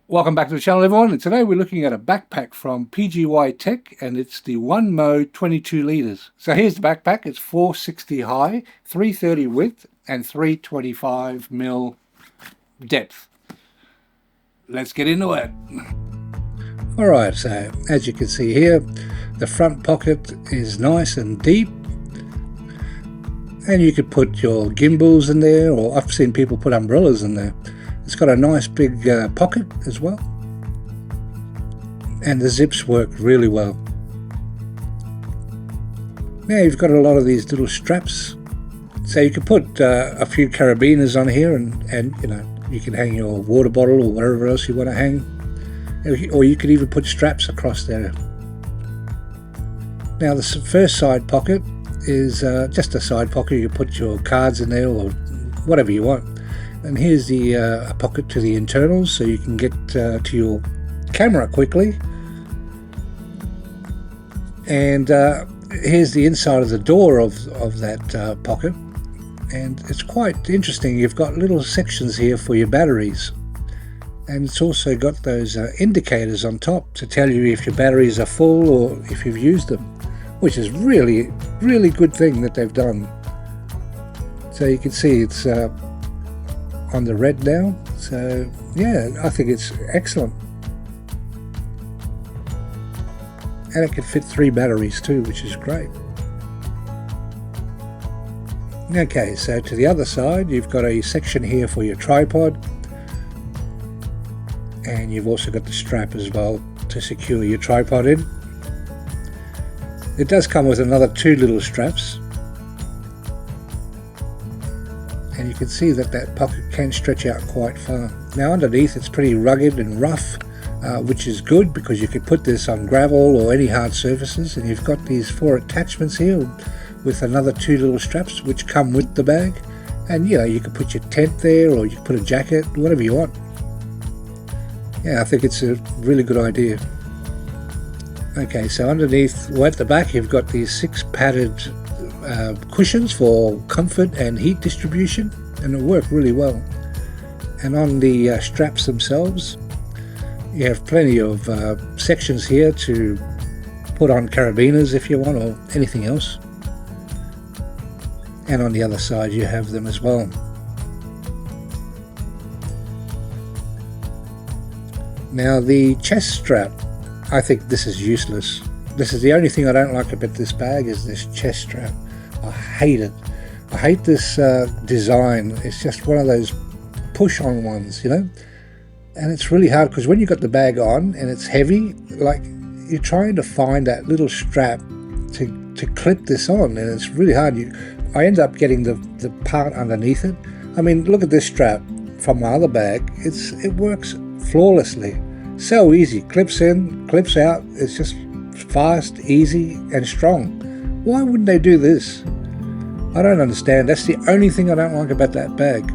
Welcome back to the channel, everyone, and today we're looking at a backpack from PGYTECH, and it's the OneMo 22 litres. So here's the backpack. It's 460 high, 330 width, and 325 mil depth. Let's get into it. Alright, so as you can see here, the front pocket is nice and deep, and you could put your gimbals in there, or I've seen people put umbrellas in there. It's got a nice big pocket as well, and the zips work really well. Now you've got a lot of these little straps, so you can put a few carabiners on here, and you know, you can hang your water bottle or whatever else you want to hang, or you could even put straps across there. Now the first side pocket is just a side pocket. You can put your cards in there or whatever you want. And here's the pocket to the internals, so you can get to your camera quickly. And here's the inside of the door of that pocket, and it's quite interesting. You've got little sections here for your batteries, and it's also got those indicators on top to tell you if your batteries are full or if you've used them, which is really good thing that they've done. So you can see it's on the red now, so yeah, I think it's excellent. And it can fit 3 batteries too, which is great. Okay, so to the other side you've got a section here for your tripod, and you've also got the strap as well to secure your tripod in. It does come with another 2 little straps, and you can see that that pocket can stretch out quite far. Now underneath it's pretty rugged and rough, which is good because you can put this on gravel or any hard surfaces. And you've got these 4 attachments here with another 2 little straps which come with the bag, and you know, you can put your tent there, or you can put a jacket, whatever you want. Yeah, I think it's a really good idea. Okay, so underneath, well, at the back you've got these 6 padded cushions for comfort and heat distribution, and it work really well. And on the straps themselves you have plenty of sections here to put on carabiners if you want, or anything else. And on the other side you have them as well. Now the chest strap, I think this is useless. This is the only thing I don't like about this bag, is this chest strap. I hate it. I hate this design. It's just one of those push-on ones, you know. And it's really hard because when you got the bag on and it's heavy, like you're trying to find that little strap to clip this on, and it's really hard. I end up getting the part underneath it. I mean, look at this strap from my other bag. It works flawlessly. So easy. Clips in, clips out. It's just fast, easy, and strong. Why wouldn't they do this? I don't understand. That's the only thing I don't like about that bag.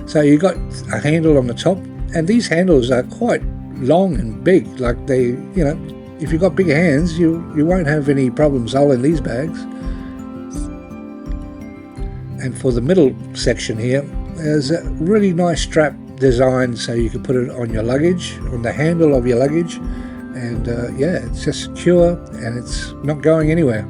So you got a handle on the top, and these handles are quite long and big. Like they, you know, if you've got big hands, you won't have any problems holding these bags. And for the middle section here, there's a really nice strap design, so you can put it on your luggage, on the handle of your luggage. And yeah, it's just secure and it's not going anywhere.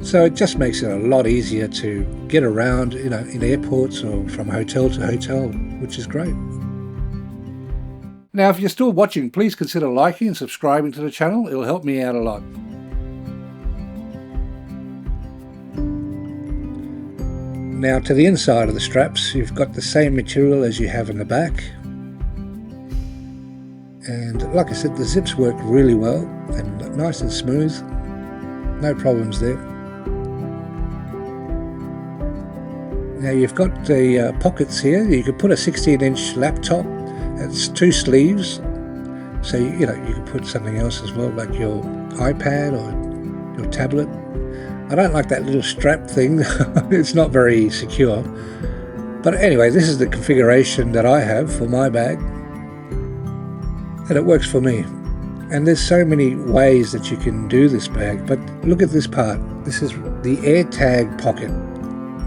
So it just makes it a lot easier to get around, you know, in airports or from hotel to hotel, which is great. Now, if you're still watching, please consider liking and subscribing to the channel. It'll help me out a lot. Now to the inside of the straps, you've got the same material as you have in the back. And like I said, the zips work really well and nice and smooth. No problems there. Now you've got the pockets here. You could put a 16-inch laptop. It's 2 sleeves. So you know, you could put something else as well, like your iPad or your tablet. I don't like that little strap thing. It's not very secure. But anyway, this is the configuration that I have for my bag, and it works for me. And there's so many ways that you can do this bag, but look at this part. This is the AirTag pocket.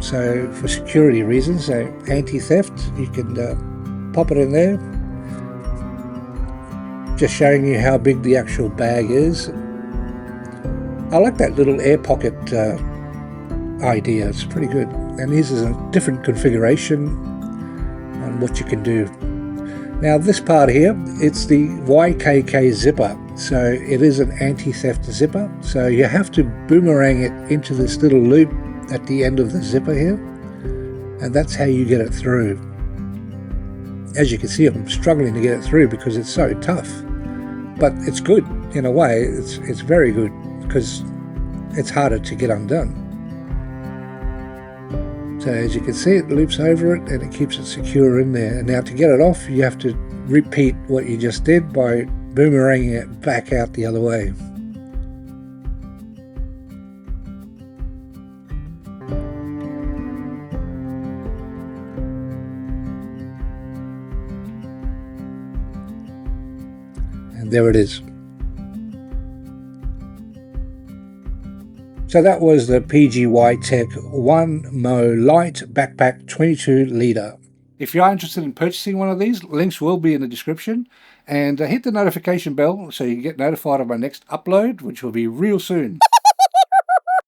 So for security reasons, so anti-theft, you can pop it in there. Just showing you how big the actual bag is. I like that little air pocket idea. It's pretty good. And this is a different configuration on what you can do. Now this part here, it's the YKK zipper. So it is an anti-theft zipper. So you have to boomerang it into this little loop at the end of the zipper here. And that's how you get it through. As you can see, I'm struggling to get it through because it's so tough. But it's good in a way. It's very good because it's harder to get undone. So as you can see, it loops over it and it keeps it secure in there. And now to get it off, you have to repeat what you just did by boomeranging it back out the other way. And there it is. So that was the PGYTECH OneMo Lite Backpack 22 litre. If you are interested in purchasing one of these, links will be in the description. And hit the notification bell so you get notified of my next upload, which will be real soon.